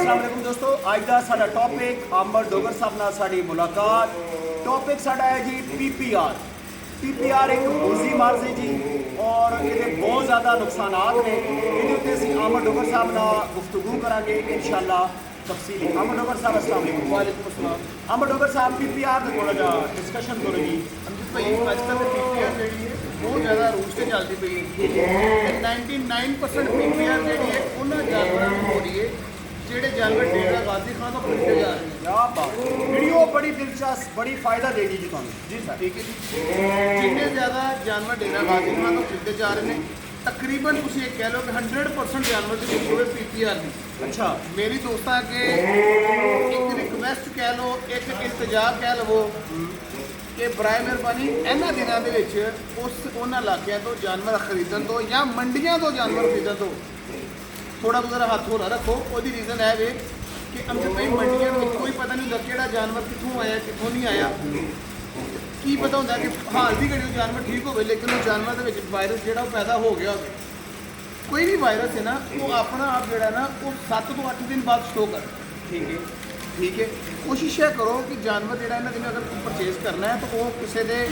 अस्सलाम वालेकुम दोस्तों, अज का साडा टॉपिक आमर डोगर साहब नाल साडी मुलाकात। टॉपिक साडा है जी PPR। PPR एक मोजी मर्ज है जी और ये बहुत ज़्यादा नुकसानात ने। ये उत्ते असीं आमर डोगर साहब नाल गुफ्तगू करांगे इंशाअल्लाह तफसीली। आमर डोगर साहब अस्सलाम वालेकुम। वालेकुम अस्सलाम। आमर डोगर साहब PPR का थोड़ा जा डिस्कशन करो जी। भाई अजकल PPR जी है बहुत ज़्यादा रूज से चलती पई है। 99% PPR जी है उन्होंने जानवरों को हो रही है जेडे जानवर डेरा गाजी खान तो खरीदे जा रहे हैं। क्या बात, वीडियो बड़ी दिलचस्प, बड़ी फायदा देगी जी तुहानू। जी सर, ठीक है जी। जिन्ने ज़्यादा जानवर डेरा गाजी खान तो खरीदे जा रहे हैं तकरीबन तुम ये कह लो कि 100% जानवर के विच होवे PPR की। अच्छा मेरी दोस्तां के एक रिक्वेस्ट कह लो, एक इल्तजा कह लवो कि बराए मेहरबानी इन्होंने दिनों के उस उन्होंने इलाकों तो जानवर खरीदन तो या मंडियां तो जानवर खरीदन तो थोड़ा बहुत हाथ होला रखो। वो रीज़न है वे कि अमजद भाई मंडियों में कोई पता नहीं होता कि जानवर कितों आया कितों नहीं आया। की पता होता कि हाल की घड़ी जानवर ठीक हो लेकिन वो जानवर के वायरस जो पैदा हो गया हो। कोई भी वायरस है ना वो अपना आप जोड़ा ना वो 7 तो 8 दिन बाद शो कर। ठीक है ठीक है। कोशिश यह करो कि जानवर जो इन्होंने दिन अगर परचेज करना है तो वो किसी के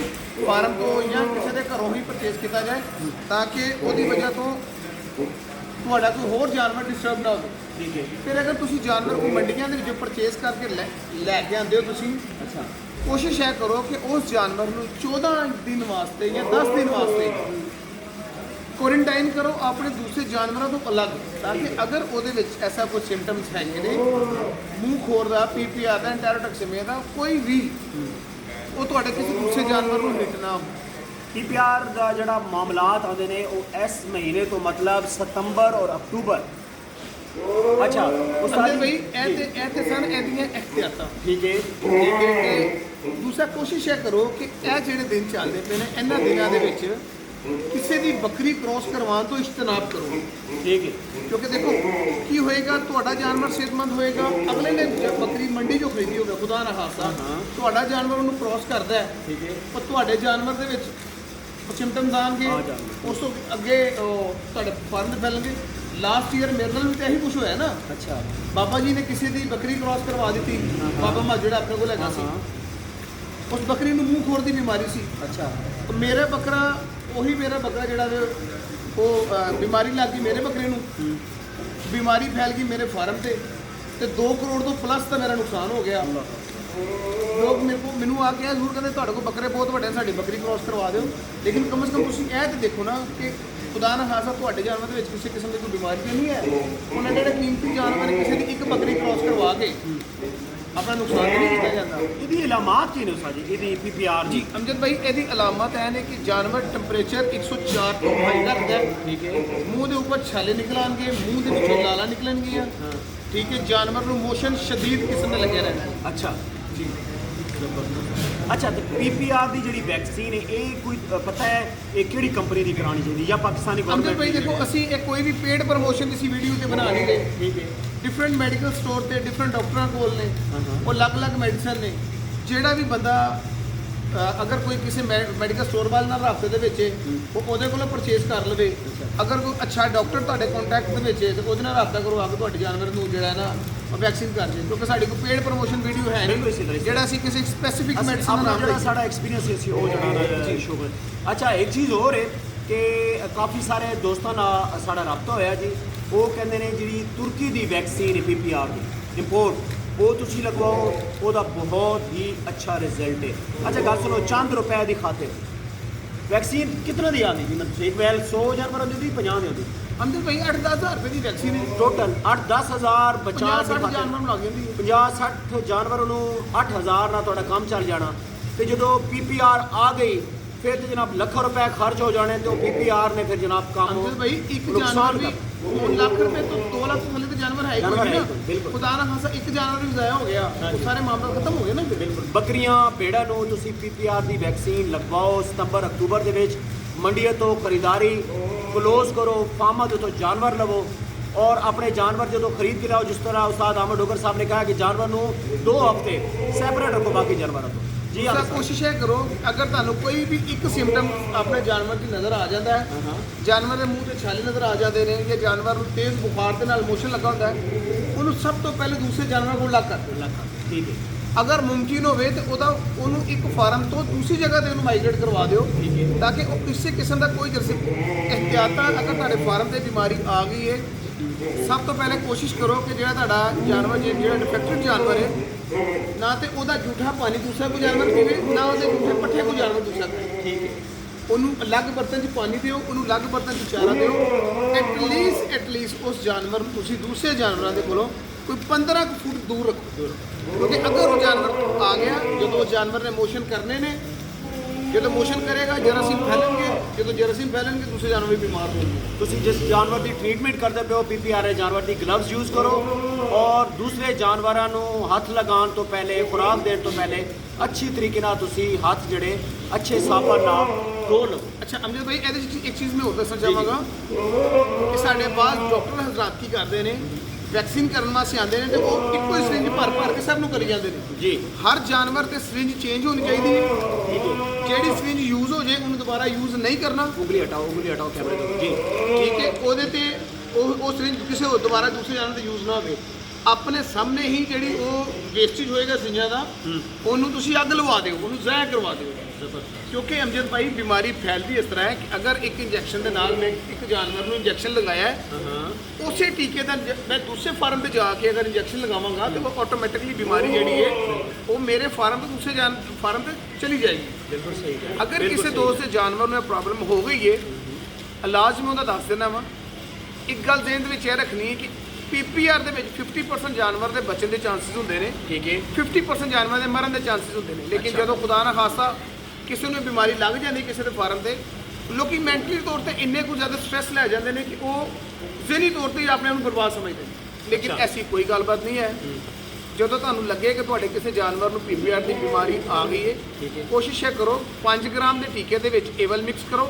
फार्म तो या किसी के घरों ही परचेज किया जाए ताकि वो वजह तो थोड़ा कोई होर जानवर डिस्टर्ब ना हो। ठीक है। फिर अगर तुम जानवर को मंडियों के परचेज करके लैके आते हो तुम अच्छा कोशिश यह करो कि उस जानवर को 14 दिन वास्ते या 10 दिन वास्ते क्वारंटाइन करो अपने दूसरे जानवरों तो अलग, ताकि अगर वो ऐसा कोई सिम्टम्स है कि मूँह खोर का PPR का एंटेरोटॉक्सीमिया का कोई भी वो तो किसी दूसरे जानवर को हिट ना हो। PPR का जोड़ा मामलात आते हैं वो इस महीने तो मतलब सितंबर और अक्टूबर। अच्छा उस्ताद भाई ऐसे सन एदियां एहतियात। ठीक है। ठीक है। दूसरा कोशिश यह करो कि यह जो दिन चलते पे ने इन्होंने दिनों किसी की बकरी क्रॉस करवाने तो इज्तनाब करो। ठीक है। क्योंकि देखो की होएगा तो जानवर सेहतमंद होएगा। अगले ने बकरी मंडी जो खरीदी होगा खुदा ना खासा तो जानवर उन्होंने क्रॉस करता है। ठीक है। और तो जानवर के सिम्टम्स आएंगे उस तो अगे फार्म फैलेंगे। लास्ट ईयर मेरे नाल भी तो यही कुछ होया ना। अच्छा बाबा जी ने किसी की बकरी क्रॉस करवा दी। बाबा मां जो अपने को हैगा सी उस बकरी को मूँह खोर की बीमारी सी। अच्छा तो मेरा बकरा वही मेरा बकरा जो वो बीमारी लग गई मेरे बकरे को, बीमारी फैल गई मेरे फार्म से 2 करोड़ तो प्लस तो मेरा नुकसान हो गया। लोग मेरे को मैनू आके जरूर कहते थोड़े को बकरे बहुत बड़े साड़ी बकरी क्रॉस करवा दो, लेकिन कम से कम तुम यह तो देखो ना कि खुदा ना खासा तो जानवर के किसी किस्म की कोई बीमारी तो नहीं है। उन्हें जो कीमती जानवर है किसी की एक बकरी क्रॉस करवा के अपना नुकसान तो नहीं किया जाता। ਇਹਦੀ ਅਲਾਮਤ ਕੀ ਨੇ ਸਾਜੀ ਇਹਦੀ PPR जी अमजद भाई यदि अलामत है कि जानवर टंपरेचर 104 तो हाई रखता है। ठीक है। मूँह के ऊपर छाले निकलानगे, मूँह के पिछों लाला निकलनगियाँ। ठीक है। जानवर को मोशन शदीद किस्म के लगे रहना। अच्छा जी अच्छा तो PPR की जी वैक्सीन है ये कोई पता है ये किहड़ी कंपनी की करानी चाहिए या पाकिस्तानी अमजद गवर्नमेंट? भाई देखो असी कोई भी पेड प्रमोशन किसी वीडियो से बना नहीं रहे। ठीक है। डिफरेंट मैडिकल स्टोर से डिफरेंट डॉक्टरों कोल ने वो अलग अलग मेडिसिन ने जेड़ा भी बंदा अगर कोई किसी मैडिकल स्टोर वाले नाल राबते दे विच वो ओदे कोलों परचेज कर लवे। अगर कोई अच्छा डॉक्टर तुहाडे कॉन्टैक्ट दे विच है तो ओदे नाल राबता करो आके तुहाडे जानवर नूं जेड़ा है ना वैक्सीन कर दे, क्योंकि साडी कोई पेड प्रमोशन वीडियो है बिल्कुल इसी तरह नहीं जेड़ा असी किसी स्पेसिफिक मेडिसिन अपना नाम जो लईए। साड़ा एक्सपीरियंस है वो जनाना शो कर। अच्छा एक चीज़ और है कि काफ़ी सारे दोस्तों नाल साड़ा रब्ता होया जी वो कहते हैं जी तुर्की की वैक्सीन है PPR की इंपोर्ट वो तुसी लगवाओ ਉਹਦਾ बहुत ही अच्छा रिजल्ट है। अच्छा गल सुनो चंद रुपए की खातिर वैक्सीन कितना दी आती जी? मतलब एक वैल 100 जानवर होती 50 दी होती अमजद भाई 8-10 हज़ार रुपए की वैक्सीन है टोटल 8-10 हज़ार बचा 50-60 जानवर लग जाती है। 50-60 जानवर ਨੂੰ 8000 ਨਾਲ ਤੁਹਾਡਾ ਕੰਮ ਚੱਲ ਜਾਣਾ ਤੇ ਜਦੋਂ PPR ਆ ਗਈ फिर तो जनाब लाखों रुपए खर्च हो जाने तो PPR ने फिर जनाब काम अमजद भाई एक जानवर भी 1 लाख रुपए तो 2 लाख थले तो जानवर है ही जानवर कोई है ना। बिल्कुल। खुदा ना खासा एक जानवर भी ज़ाया हो गया तो सारे मामला खत्म हो गए ना। बिल्कुल बकरियां भेड़ा ਨੂੰ ਤੁਸੀਂ PPR ਦੀ ਵੈਕਸੀਨ ਲਗਵਾਓ ਸਤੰਬਰ ਅਕਤੂਬਰ ਦੇ ਵਿੱਚ ਮੰਡੀਆਂ ਤੋਂ ਖਰੀदारी क्लोज करो फार्मा ਤੋਂ जानवर लवो और अपने जानवर जो खरीद के लाओ। जिस तरह उस्ताद आमर डोगर साहब ने कहा कि जानवर ਨੂੰ 2 हफ्ते सैपरेट रखो बाकी जानवरों ਤੋਂ। जी हाँ कोशिश है करो अगर तुहानू कोई भी एक सिम्टम अपने जानवर की नज़र आ जाता है, जानवर के मूँह से छाले नज़र आ जाते हैं या जानवर को तेज़ बुखार के नाल मोशन लगा होता है ਉਹਨੂੰ ਸਭ ਤੋਂ ਪਹਿਲੇ ਦੂਸਰੇ ਜਾਨਵਰ ਕੋਲ ਲੱਗ ਕਰ ਦਿਓ। ਠੀਕ ਹੈ ਅਗਰ ਮੁਮਕਿਨ ਹੋਵੇ ਤੇ ਉਹਨੂੰ ਇੱਕ ਫਾਰਮ ਤੋਂ ਦੂਸਰੀ ਜਗ੍ਹਾ ਤੇ ਉਹਨੂੰ ਮਾਈਗ੍ਰੇਟ ਕਰਵਾ ਦਿਓ, ਠੀਕ ਹੈ। ਤਾਂ ਕਿ ਉਹ ਕਿਸੇ ਕਿਸਮ ਦਾ ਕੋਈ ਅਹਿਤਿਆਤਾਂ ਅਗਰ ਤੁਹਾਡੇ ਫਾਰਮ ਤੇ ਬਿਮਾਰੀ ਆ ਗਈ ਹੈ, ਸਭ ਤੋਂ ਪਹਿਲੇ ਕੋਸ਼ਿਸ਼ ਕਰੋ ਕਿ ਜਿਹੜਾ ਤੁਹਾਡਾ ਜਾਨਵਰ ਜਿਹੜਾ ਇਨਫੈਕਟਡ ਜਾਨਵਰ ਹੈ, ਨਾ ਤੇ ਉਹਦਾ ਜੂਠਾ ਪਾਣੀ ਦੂਸਰਾ ਕੋਈ ਜਾਨਵਰ ਪੀਵੇ, ਨਾ ਉਹਦੇ ਜੂਠੇ ਪੱਠੇ ਕੋਈ ਜਾਨਵਰ ਦੂਸਰਾ ਪੀਵੇ। ਠੀਕ ਹੈ ਉਹਨੂੰ ਅਲੱਗ ਬਰਤਨ 'ਚ ਪਾਣੀ ਦਿਓ, ਉਹਨੂੰ ਅਲੱਗ ਬਰਤਨ 'ਚ ਚਾਰਾ ਦਿਓ। ਐਟਲੀਸਟ ਉਸ ਜਾਨਵਰ ਨੂੰ ਤੁਸੀਂ ਦੂਸਰੇ ਜਾਨਵਰਾਂ ਦੇ ਕੋਲੋਂ ਕੋਈ 15 ਕੁ ਫੁੱਟ ਦੂਰ ਰੱਖੋ, ਕਿਉਂਕਿ ਅਗਰ ਉਹ ਜਾਨਵਰ ਆ ਗਿਆ, ਜਦੋਂ ਉਸ ਜਾਨਵਰ ਨੇ ਮੋਸ਼ਨ ਕਰਨੇ ਨੇ, ਜਦੋਂ ਮੋਸ਼ਨ ਕਰੇਗਾ ਜਰਾਸੀਮ ਫੈਲਣਗੇ, ਜਦੋਂ ਜਰਾਸੀਮ ਫੈਲਣਗੇ ਦੂਸਰੇ ਜਾਨਵਰ ਵੀ ਬਿਮਾਰ ਹੋਣਗੇ। ਤੁਸੀਂ ਜਿਸ ਜਾਨਵਰ ਦੀ ਟ੍ਰੀਟਮੈਂਟ ਕਰਦੇ ਪਏ ਹੋ PPR ਜਾਨਵਰ ਦੀ ਗਲਵਜ਼ ਯੂਜ਼ ਕਰੋ, ਔਰ ਦੂਸਰੇ ਜਾਨਵਰਾਂ ਨੂੰ ਹੱਥ ਲਗਾਉਣ ਤੋਂ ਪਹਿਲੇ, ਖੁਰਾਕ ਦੇਣ ਤੋਂ ਪਹਿਲੇ ਅੱਛੀ ਤਰੀਕੇ ਨਾਲ ਤੁਸੀਂ ਹੱਥ ਜਿਹੜੇ ਅੱਛੇ ਸਾਬਣ ਨਾਲ ਧੋ ਲਓ। ਅੱਛਾ ਅਮਜਦ ਭਾਈ, ਇਹਦੇ 'ਚ ਇੱਕ ਚੀਜ਼ ਮੈਂ ਹੋਰ ਦੱਸਣਾ ਚਾਹਾਂਗਾ ਕਿ ਸਾਡੇ ਬਾਅਦ ਡਾਕਟਰ ਹਜ਼ਰਾਤ ਕੀ ਕਰਦੇ ਨੇ, ਵੈਕਸੀਨ ਕਰਨ ਵਾਸਤੇ ਆਉਂਦੇ ਨੇ ਤੇ ਉਹ ਇੱਕੋ ਹੀ ਸਿਰਿੰਜ ਭਰ ਕੇ ਸਭ ਨੂੰ ਕਰੀ ਜਾਂਦੇ ਨੇ ਜੀ। ਹਰ ਜਾਨਵਰ ਤੇ ਸਿਰਿੰਜ ਚੇਂਜ ਹੋਣੀ ਚਾਹੀਦੀ ਹੈ। ਜਿਹੜੀ ਸਿਰਿੰਜ ਯੂਜ਼ ਹੋ ਜੇ ਉਹਨੂੰ ਦੁਬਾਰਾ ਯੂਜ਼ ਨਹੀਂ ਕਰਨਾ। ਉਂਗਲੀ ਹਟਾਓ ਕੈਮਰੇ ਤੋਂ ਜੀ। ਠੀਕ ਹੈ, ਉਹਦੇ ਤੇ ਉਹ ਸਿਰਿੰਜ ਕਿਸੇ ਹੋਰ ਦੁਬਾਰਾ ਦੂਸਰੇ ਜਾਨਵਰ ਤੇ ਯੂਜ਼ ਨਾ ਹੋਵੇ। ਆਪਣੇ ਸਾਹਮਣੇ ਹੀ ਜਿਹੜੀ ਉਹ ਵੇਸਟੇਜ ਹੋਏਗਾ ਸਿਰਿੰਜਾਂ ਦਾ, ਉਹਨੂੰ ਤੁਸੀਂ ਅੱਗ ਲਵਾ ਦਿਓ, ਉਹਨੂੰ ਜ਼ਾਇਆ ਕਰਵਾ ਦਿਓ। ਕਿਉਂਕਿ ਅਮਜਦ ਭਾਈ ਬਿਮਾਰੀ ਫੈਲਦੀ ਇਸ ਤਰ੍ਹਾਂ ਹੈ ਕਿ ਅਗਰ ਇੱਕ ਇੰਜੈਕਸ਼ਨ ਦੇ ਨਾਲ ਮੈਂ ਇੱਕ ਜਾਨਵਰ ਨੂੰ ਇੰਜੈਕਸ਼ਨ ਲਗਾਇਆ ਹੈ, ਉਸੇ ਟੀਕੇ ਦਾ ਮੈਂ ਦੂਸਰੇ ਫਾਰਮ ਤੇ ਜਾ ਕੇ ਅਗਰ ਇੰਜੈਕਸ਼ਨ ਲਗਾਵਾਂਗਾ ਤਾਂ ਉਹ ਆਟੋਮੈਟਿਕਲੀ ਬਿਮਾਰੀ ਜਿਹੜੀ ਹੈ ਉਹ ਮੇਰੇ ਫਾਰਮ ਤੋਂ ਦੂਸਰੇ ਫਾਰਮ ਤੇ ਚਲੀ ਜਾਏਗੀ। ਬਿਲਕੁਲ ਸਹੀ ਹੈ। ਅਗਰ ਕਿਸੇ ਦੋਸਤ ਦੇ ਜਾਨਵਰ ਨੂੰ ਇਹ ਪ੍ਰੋਬਲਮ ਹੋ ਗਈ ਹੈ, ਇਲਾਜ ਮੈਂ ਉਹਦਾ ਦੱਸ ਦੇਣਾ ਵਾ। ਇੱਕ ਗੱਲ ਜ਼ਿਹਨ ਦੇ ਵਿੱਚ ਇਹ ਰੱਖਣੀ ਹੈ ਕਿ PPR ਦੇ ਵਿੱਚ 50% ਜਾਨਵਰ ਦੇ ਬਚਣ ਦੇ ਚਾਂਸਸ ਹੁੰਦੇ ਨੇ, ਠੀਕ ਹੈ। 50% ਜਾਨਵਰ ਦੇ ਮਰਨ ਦੇ ਚਾਂਸਸ ਹੁੰਦੇ ਨੇ। ਲੇਕਿਨ ਜਦੋਂ ਖੁਦਾ ਨਾ ਖਾਸਾ ਕਿਸੇ ਨੂੰ ਬਿਮਾਰੀ ਲੱਗ ਜਾਂਦੀ ਕਿਸੇ ਦੇ ਫਾਰਮ ਤੇ, ਲੋਕੀ ਮੈਂਟਲੀ ਤੌਰ ਤੇ ਇੰਨੇ ਕੁ ਜ਼ਿਆਦਾ ਸਟ੍ਰੈਸ ਲੈ ਜਾਂਦੇ ਨੇ ਕਿ ਉਹ ਜ਼ਿਹਨੀ ਤੌਰ ਤੇ ਆਪਣੇ ਆਪ ਨੂੰ ਬਰਬਾਦ ਸਮਝਦੇ ਨੇ। ਲੇਕਿਨ ਐਸੀ ਕੋਈ ਗੱਲਬਾਤ ਨਹੀਂ ਹੈ। ਜਦੋਂ ਤੁਹਾਨੂੰ ਲੱਗੇ ਕਿ ਤੁਹਾਡੇ ਕਿਸੇ ਜਾਨਵਰ ਨੂੰ PPR ਦੀ ਬਿਮਾਰੀ ਆ ਗਈ ਹੈ, ਕੋਸ਼ਿਸ਼ ਇਹ ਕਰੋ 5 ਗ੍ਰਾਮ ਦੇ ਟੀਕੇ ਦੇ ਵਿੱਚ ਏਵਲ ਮਿਕਸ ਕਰੋ,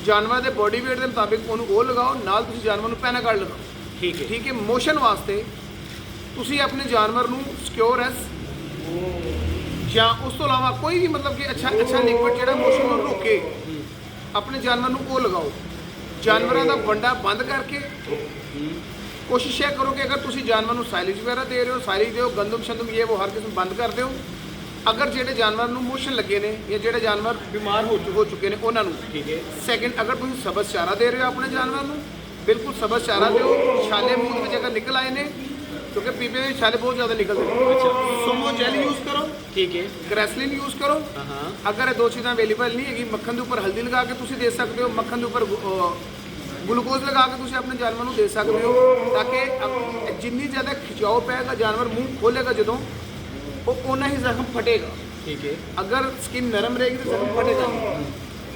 ਜਾਨਵਰ ਦੇ ਬੋਡੀ weight ਦੇ ਮੁਤਾਬਿਕ ਉਹਨੂੰ ਉਹ ਲਗਾਓ, ਨਾਲ ਤੁਸੀਂ ਜਾਨਵਰ ਨੂੰ ਪੈਨਾਕਾਰਡ ਲਗਾਓ। ਠੀਕ ਹੈ। ਠੀਕ ਹੈ। ਮੋਸ਼ਨ ਵਾਸਤੇ ਤੁਸੀਂ ਆਪਣੇ ਜਾਨਵਰ ਨੂੰ ਸਿਕਿਉਰਸ ਜਾਂ ਉਸ ਤੋਂ ਇਲਾਵਾ ਕੋਈ ਵੀ ਮਤਲਬ ਕਿ ਅੱਛਾ ਲਿਕਵਿਡ ਜਿਹੜਾ ਮੋਸ਼ਨ ਨੂੰ ਰੋਕੇ, ਆਪਣੇ ਜਾਨਵਰ ਨੂੰ ਉਹ ਲਗਾਓ। ਜਾਨਵਰਾਂ ਦਾ ਵੰਡਾ ਬੰਦ ਕਰਕੇ ਕੋਸ਼ਿਸ਼ ਇਹ ਕਰੋ ਕਿ ਅਗਰ ਤੁਸੀਂ ਜਾਨਵਰ ਨੂੰ ਸਾਈਲੇਜ ਵਗੈਰਾ ਦੇ ਰਹੇ ਹੋ, ਸਾਈਲੇਜ ਦਿਓ, ਗੰਦਮ ਸ਼ੰਦਮ ਇਹ ਉਹ ਹਰ ਕਿਸਮ ਬੰਦ ਕਰ ਦਿਓ। ਅਗਰ ਜਿਹੜੇ ਜਾਨਵਰ ਨੂੰ ਮੋਸ਼ਨ ਲੱਗੇ ਨੇ ਜਾਂ ਜਿਹੜੇ ਜਾਨਵਰ ਬਿਮਾਰ ਹੋ ਚੁੱਕੇ ਨੇ ਉਹਨਾਂ ਨੂੰ, ਠੀਕ ਹੈ। ਸੈਕਿੰਡ, ਅਗਰ ਤੁਸੀਂ ਸਬਜ਼ ਚਾਰਾ ਦੇ ਰਹੇ ਹੋ ਆਪਣੇ ਜਾਨਵਰ ਨੂੰ, ਬਿਲਕੁਲ ਸਬਜ਼ ਚਾਰਾ ਦਿਓ। ਛਾਲੇ ਮੂੰਹ ਵਿੱਚ ਅਗਰ ਨਿਕਲ ਆਏ ਨੇ, ਕਿਉਂਕਿ ਪੀਪੇ ਵਿੱਚ ਛਾਲੇ ਬਹੁਤ ਜ਼ਿਆਦਾ ਨਿਕਲਦੇ ਨੇ, ਅੱਛਾ, ਸੋਮੋ ਜੈਲ ਯੂਜ਼ ਕਰੋ, ਠੀਕ ਹੈ। ਗ੍ਰੈਸਲਿਨ ਯੂਜ਼ ਕਰੋ। ਅਗਰ ਇਹ ਦੋ ਚੀਜ਼ਾਂ ਅਵੇਲੇਬਲ ਨਹੀਂ ਹੈਗੀ, ਮੱਖਣ ਦੇ ਉੱਪਰ ਹਲਦੀ ਲਗਾ ਕੇ ਤੁਸੀਂ ਦੇ ਸਕਦੇ ਹੋ, ਮੱਖਣ ਦੇ ਉੱਪਰ ਗਲੂਕੋਜ਼ ਲਗਾ ਕੇ ਤੁਸੀਂ ਆਪਣੇ ਜਾਨਵਰ ਨੂੰ ਦੇ ਸਕਦੇ ਹੋ, ਤਾਂ ਕਿ ਜਿੰਨੀ ਜ਼ਿਆਦਾ ਖਿਚਾਓ ਪਏਗਾ, ਜਾਨਵਰ ਮੂੰਹ ਖੋਲੇਗਾ ਜਦੋਂ, ਉਹ ਓਨਾ ਹੀ ਜ਼ਖਮ ਫਟੇਗਾ। ਠੀਕ ਹੈ। ਅਗਰ ਸਕਿਨ ਨਰਮ ਰਹੇਗੀ ਤਾਂ ਜ਼ਖਮ ਫਟੇਗਾ ਨਹੀਂ।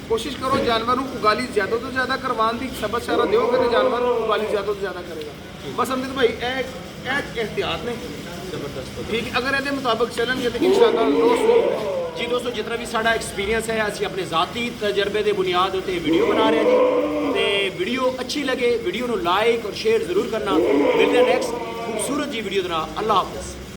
ਕੋਸ਼ਿਸ਼ ਕਰੋ ਜਾਨਵਰ ਨੂੰ ਉਗਾਲੀ ਜ਼ਿਆਦਾ ਤੋਂ ਜ਼ਿਆਦਾ ਕਰਵਾਉਣ ਦੀ। ਸਬਜ਼ ਚਾਰਾ ਦਿਓਗੇ ਤਾਂ ਜਾਨਵਰ ਉਗਾਲੀ ਜ਼ਿਆਦਾ ਤੋਂ ਜ਼ਿਆਦਾ ਕਰੇਗਾ। ਬਸ ਅਮਜਦ ਭਾਈ ਇਹ एहतियात ने जबरदस्त ठीक है। अगर ये मुताबिक चलेंगे तो इंशाअल्लाह जी दोस्तों जितना भी साड़ा एक्सपीरियंस है असी अपने ज़ाती तजर्बे के बुनियाद उत्ते वीडियो बना रहे हैं जी। तो वीडियो अच्छी लगे वीडियो को लाइक और शेयर जरूर करना। मिलते हैं नेक्स्ट खूबसूरत जी वीडियो के नाल। अल्लाह हाफ़िज़।